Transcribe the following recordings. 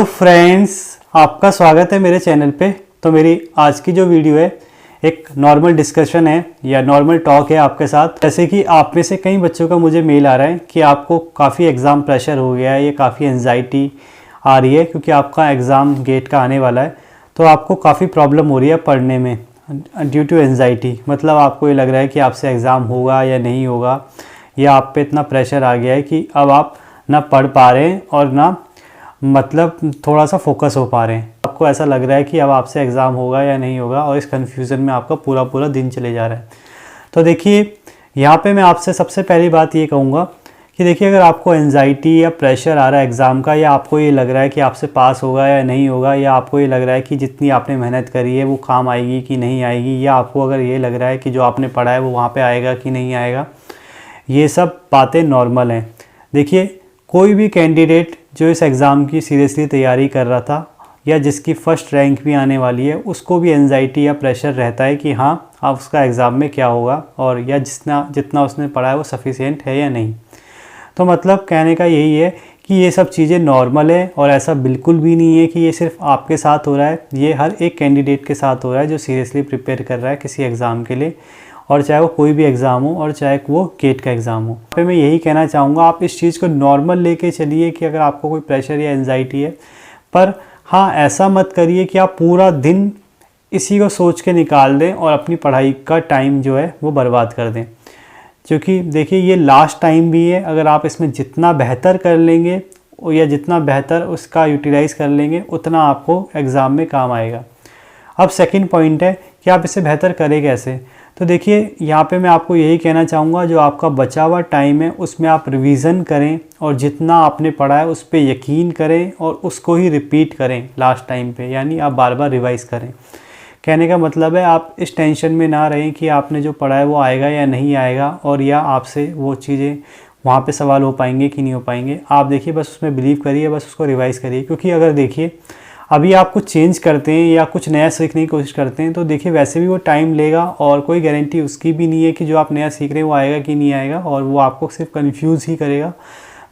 Friends, आपका स्वागत है मेरे चैनल पे। तो मेरी आज की जो वीडियो है एक नॉर्मल डिस्कशन है या नॉर्मल टॉक है आपके साथ। जैसे कि आप में से कई बच्चों का मुझे मेल आ रहा है कि आपको काफ़ी एग्ज़ाम प्रेशर हो गया है या काफ़ी एंजाइटी आ रही है क्योंकि आपका एग्ज़ाम गेट का आने वाला है। तो आपको काफ़ी प्रॉब्लम हो रही है पढ़ने में ड्यू टू एंजाइटी। मतलब आपको ये लग रहा है कि आपसे एग्ज़ाम होगा या नहीं होगा, या आप पे इतना प्रेशर आ गया है कि अब आप ना पढ़ पा रहे हैं और ना मतलब थोड़ा सा फोकस हो पा रहे हैं। आपको ऐसा लग रहा है कि अब आपसे एग्ज़ाम होगा या नहीं होगा और इस कन्फ्यूज़न में आपका पूरा दिन चले जा रहा है। तो देखिए, यहाँ पे मैं आपसे सबसे पहली बात ये कहूँगा कि देखिए, अगर आपको एंजाइटी या प्रेशर आ रहा है एग्ज़ाम का, या आपको ये लग रहा है कि आपसे पास होगा या नहीं होगा, या आपको ये लग रहा है कि जितनी आपने मेहनत करी है वो काम आएगी कि नहीं आएगी, या आपको अगर ये लग रहा है कि जो आपने पढ़ा है वो वहाँ पर आएगा कि नहीं आएगा, ये सब बातें नॉर्मल हैं। देखिए, कोई भी कैंडिडेट जो इस एग्ज़ाम की सीरियसली तैयारी कर रहा था या जिसकी फ़र्स्ट रैंक भी आने वाली है, उसको भी एंजाइटी या प्रेशर रहता है कि हाँ, अब उसका एग्ज़ाम में क्या होगा और या जितना उसने पढ़ा है वो सफिशिएंट है या नहीं। तो मतलब कहने का यही है कि ये सब चीज़ें नॉर्मल है और ऐसा बिल्कुल भी नहीं है कि ये सिर्फ आपके साथ हो रहा है। ये हर एक कैंडिडेट के साथ हो रहा है जो सीरियसली प्रिपेयर कर रहा है किसी एग्ज़ाम के लिए, और चाहे वो कोई भी एग्ज़ाम हो और चाहे वो गेट का एग्ज़ाम हो। पे मैं यही कहना चाहूँगा, आप इस चीज़ को नॉर्मल लेके चलिए कि अगर आपको कोई प्रेशर या एंजाइटी है, पर हाँ, ऐसा मत करिए कि आप पूरा दिन इसी को सोच के निकाल दें और अपनी पढ़ाई का टाइम जो है वो बर्बाद कर दें। क्योंकि देखिए, ये लास्ट टाइम भी है। अगर आप इसमें जितना बेहतर कर लेंगे या जितना बेहतर उसका यूटिलाइज़ कर लेंगे, उतना आपको एग्ज़ाम में काम आएगा। अब सेकंड पॉइंट है कि आप इसे बेहतर करें कैसे। तो देखिए, यहाँ पे मैं आपको यही कहना चाहूँगा, जो आपका बचा हुआ टाइम है उसमें आप रिवीज़न करें और जितना आपने पढ़ा है उस पर यकीन करें और उसको ही रिपीट करें लास्ट टाइम पे, यानी आप बार बार रिवाइज़ करें। कहने का मतलब है, आप इस टेंशन में ना रहें कि आपने जो पढ़ा है वो आएगा या नहीं आएगा, और या आपसे वो चीज़ें वहाँ पे सवाल हो पाएंगे कि नहीं हो पाएंगे। आप देखिए, बस उसमें बिलीव करिए, बस उसको रिवाइज़ करिए। क्योंकि अगर देखिए, अभी आप कुछ चेंज करते हैं या कुछ नया सीखने की कोशिश करते हैं, तो देखिए वैसे भी वो टाइम लेगा और कोई गारंटी उसकी भी नहीं है कि जो आप नया सीख रहे हैं वो आएगा कि नहीं आएगा, और वो आपको सिर्फ कंफ्यूज ही करेगा।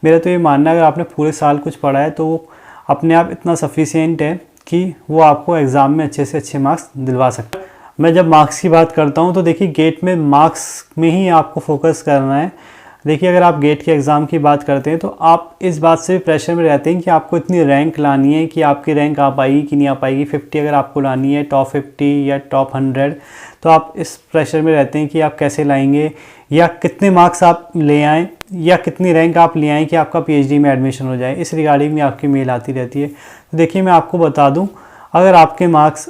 मेरा तो ये मानना है, अगर आपने पूरे साल कुछ पढ़ा है तो वो अपने आप इतना सफिशिएंट है कि वो आपको एग्ज़ाम में अच्छे से अच्छे मार्क्स दिलवा सकता है। मैं जब मार्क्स की बात करता हूँ तो देखिए, गेट में मार्क्स में ही आपको फोकस करना है। देखिए, अगर आप गेट के एग्ज़ाम की बात करते हैं तो आप इस बात से भी प्रेशर में रहते हैं कि आपको इतनी रैंक लानी है कि आपकी रैंक आ पाएगी कि नहीं आ पाएगी। 50 अगर आपको लानी है, टॉप 50 या टॉप 100, तो आप इस प्रेशर में रहते हैं कि आप कैसे लाएंगे या कितने मार्क्स आप ले आएँ या कितनी रैंक आप ले आएँ कि आपका PhD में एडमिशन हो जाए। इस रिगार्डिंग में आपकी मेल आती रहती है। तो देखिए, मैं आपको बता दूँ, अगर आपके मार्क्स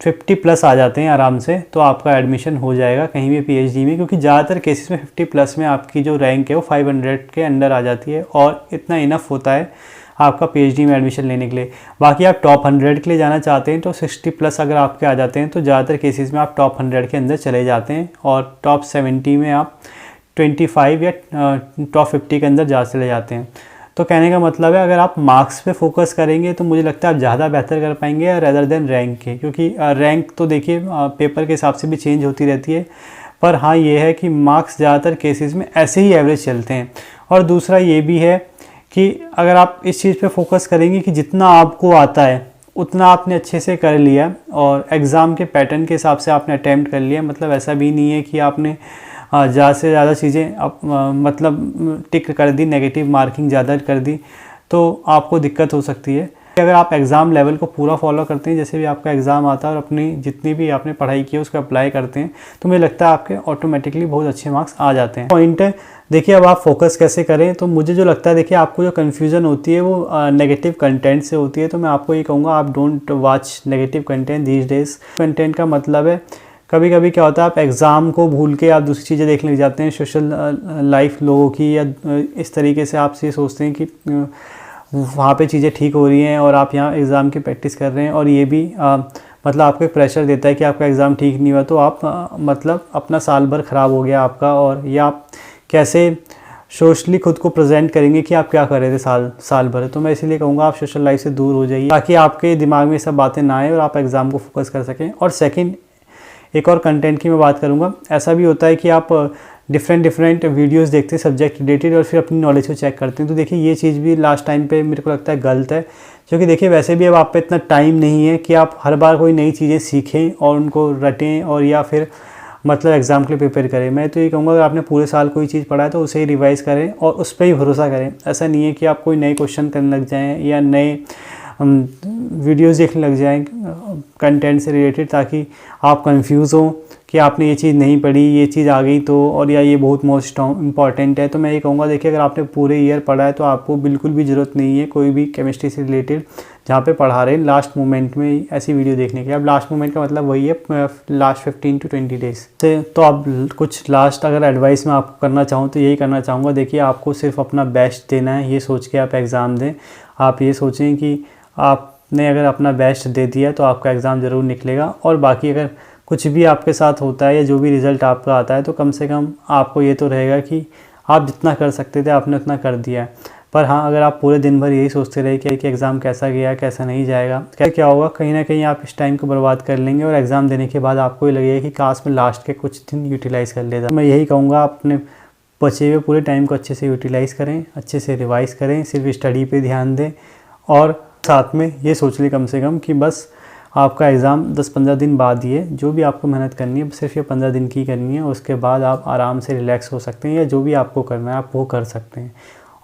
50+ आ जाते हैं आराम से, तो आपका एडमिशन हो जाएगा कहीं भी PhD में। क्योंकि ज़्यादातर केसेस में 50+ में आपकी जो रैंक है वो 500 के अंडर आ जाती है, और इतना इनफ होता है आपका PhD में एडमिशन लेने के लिए। बाकी आप टॉप 100 के लिए जाना चाहते हैं तो 60+ अगर आपके आ जाते हैं तो ज़्यादातर केसेस में आप टॉप 100 के अंदर चले जाते हैं, और टॉप 70 में आप 25 या टॉप 50 के अंदर चले जाते हैं। तो कहने का मतलब है, अगर आप मार्क्स पे फोकस करेंगे तो मुझे लगता है आप ज़्यादा बेहतर कर पाएंगे रेदर देन रैंक के। क्योंकि रैंक तो देखिए पेपर के हिसाब से भी चेंज होती रहती है, पर हाँ, ये है कि मार्क्स ज़्यादातर केसेस में ऐसे ही एवरेज चलते हैं। और दूसरा ये भी है कि अगर आप इस चीज़ पे फोकस करेंगे कि जितना आपको आता है उतना आपने अच्छे से कर लिया और एग्ज़ाम के पैटर्न के हिसाब से आपने अटैम्प्ट कर लिया। मतलब ऐसा भी नहीं है कि आपने ज़्यादा से ज़्यादा चीज़ें मतलब टिक कर दी, नेगेटिव मार्किंग ज़्यादा कर दी, तो आपको दिक्कत हो सकती है। अगर आप एग्ज़ाम लेवल को पूरा फॉलो करते हैं, जैसे भी आपका एग्ज़ाम आता है और अपनी जितनी भी आपने पढ़ाई की है उसको अप्लाई करते हैं, तो मुझे लगता है आपके ऑटोमेटिकली बहुत अच्छे मार्क्स आ जाते हैं। पॉइंट है, देखिए, अब आप फोकस कैसे करें। तो मुझे जो लगता है, देखिए, आपको जो कन्फ्यूज़न होती है वो नेगेटिव कंटेंट से होती है। तो मैं आपको ये कहूँगा, आप don't watch negative content these days. Content का मतलब है, कभी कभी क्या होता है, आप एग्ज़ाम को भूल के आप दूसरी चीज़ें देखने लग जाते हैं, सोशल लाइफ लोगों की, या इस तरीके से आप ये सोचते हैं कि वहाँ पे चीज़ें ठीक हो रही हैं और आप यहाँ एग्ज़ाम की प्रैक्टिस कर रहे हैं, और ये भी मतलब आपको एक प्रेशर देता है कि आपका एग्ज़ाम ठीक नहीं हुआ तो आप मतलब अपना साल भर ख़राब हो गया आपका, और या आप कैसे सोशली खुद को प्रेजेंट करेंगे कि आप क्या कर रहे थे साल भर। तो मैं इसीलिए कहूँगा, आप सोशल लाइफ से दूर हो जाइए ताकि आपके दिमाग में ये सब बातें ना आए और आप एग्ज़ाम को फोकस कर सकें। और सेकंड, एक और कंटेंट की मैं बात करूँगा। ऐसा भी होता है कि आप डिफरेंट वीडियोस देखते हैं सब्जेक्ट रिलेटेड और फिर अपनी नॉलेज को चेक करते हैं। तो देखिए, ये चीज़ भी लास्ट टाइम पे मेरे को लगता है गलत है। क्योंकि देखिए वैसे भी अब आप पे इतना टाइम नहीं है कि आप हर बार कोई नई चीज़ें सीखें और उनको रटें और या फिर मतलब एग्ज़ाम के लिए प्रिपेयर करें। मैं तो ये कहूँगा अगर आपने पूरे साल कोई चीज़ पढ़ा है तो उसे ही रिवाइज़ करें और उस पर ही भरोसा करें। ऐसा नहीं है कि आप कोई नए क्वेश्चन करने लग जाएँ या नए वीडियोज़ देखने लग जाएँ कंटेंट से रिलेटेड, ताकि आप कंफ्यूज हों कि आपने ये चीज़ नहीं पढ़ी, ये चीज़ आ गई तो, और या ये बहुत मोस्ट इंपॉर्टेंट है। तो मैं ये कहूँगा देखिए अगर आपने पूरे ईयर पढ़ा है तो आपको बिल्कुल भी ज़रूरत नहीं है कोई भी केमिस्ट्री से रिलेटेड जहाँ पे पढ़ा रहे हैं लास्ट मोमेंट में ऐसी वीडियो देखने के। अब लास्ट मोमेंट का मतलब वही है लास्ट 15 to 20 डेज़ से। तो अब कुछ लास्ट अगर एडवाइस मैं आपको करना चाहूँ तो यही करना चाहूँगा, देखिए आपको सिर्फ अपना बेस्ट देना है, ये सोच के आप एग्ज़ाम दें। आप ये सोचें कि आपने अगर अपना बेस्ट दे दिया तो आपका एग्ज़ाम ज़रूर निकलेगा, और बाकी अगर कुछ भी आपके साथ होता है या जो भी रिज़ल्ट आपका आता है तो कम से कम आपको ये तो रहेगा कि आप जितना कर सकते थे आपने उतना कर दिया है। पर हाँ, अगर आप पूरे दिन भर यही सोचते रहे कि एग्ज़ाम कैसा गया कैसा नहीं जाएगा, क्या होगा, कहीं ना कहीं आप इस टाइम को बर्बाद कर लेंगे और एग्ज़ाम देने के बाद आपको ये लगेगा कि काश में लास्ट के कुछ दिन यूटिलाइज़ कर लेता। मैं यही कहूँगा अपने बचे हुए पूरे टाइम को अच्छे से यूटिलाइज़ करें, अच्छे से रिवाइज़ करें, सिर्फ स्टडी पे ध्यान दें और साथ में ये सोच लें कम से कम कि बस आपका एग्ज़ाम 10-15 दिन बाद ही है। जो भी आपको मेहनत करनी है सिर्फ ये 15 दिन की करनी है, उसके बाद आप आराम से रिलैक्स हो सकते हैं या जो भी आपको करना है आप वो कर सकते हैं।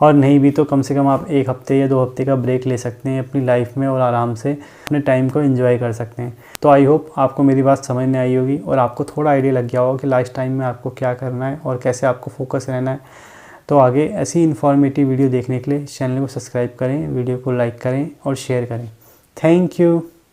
और नहीं भी तो कम से कम आप 1 हफ्ते या 2 हफ्ते का ब्रेक ले सकते हैं अपनी लाइफ में और आराम से अपने टाइम को एंजॉय कर सकते हैं। तो आई होप आपको मेरी बात समझ में आई होगी और आपको थोड़ा आइडिया लग गया होगा कि लास्ट टाइम में आपको क्या करना है और कैसे आपको फोकस रहना है। तो आगे ऐसी इन्फॉर्मेटिव वीडियो देखने के लिए चैनल को सब्सक्राइब करें, वीडियो को लाइक करें और शेयर करें। Thank you.